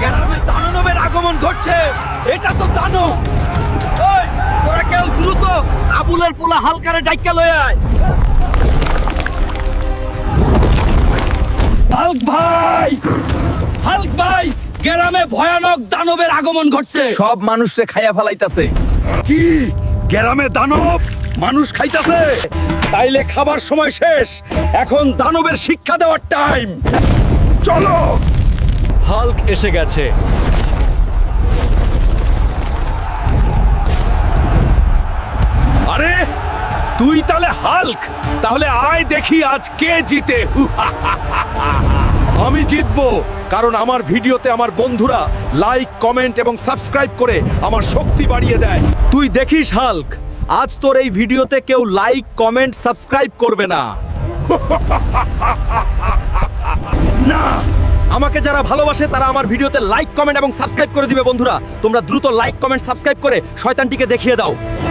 গ্রামে দানবের আগমন ঘটছে। এটা তো দানব। ওই তোরা কেউ দ্রুত আবুলের পোলা হালকারে ডাইকা লয়ে আয়। হাল্ক ভাই, হাল্ক ভাই, গ্রামে ভয়ানক দানবের আগমন ঘটছে। সব মানুষরে খাইয়া ফেলাইতাছে। কি গ্রামে দানব মানুষ খাইতাছে? তাইলে খাবার সময় শেষ, এখন দানবের শিক্ষা দেওয়ার টাইম। চলো। হাল্ক এসে গেছে। আরে তুই তাহলে হাল্ক? তাহলে আয় দেখি আজ কে জিতে। আমি জিতবো, কারণ আমার ভিডিওতে আমার বন্ধুরা লাইক, কমেন্ট এবং সাবস্ক্রাইব করে আমার শক্তি বাড়িয়ে দেয়। তুই দেখিস হাল্ক, আজ তোর এই ভিডিওতে কেউ লাইক, কমেন্ট, সাবস্ক্রাইব করবে না। না, আমাকে যারা ভালোবাসে তারা আমার ভিডিওতে লাইক, কমেন্ট এবং সাবস্ক্রাইব করে দিবে। বন্ধুরা, তোমরা দ্রুত লাইক, কমেন্ট, সাবস্ক্রাইব করে শয়তানটিকে দেখিয়ে দাও।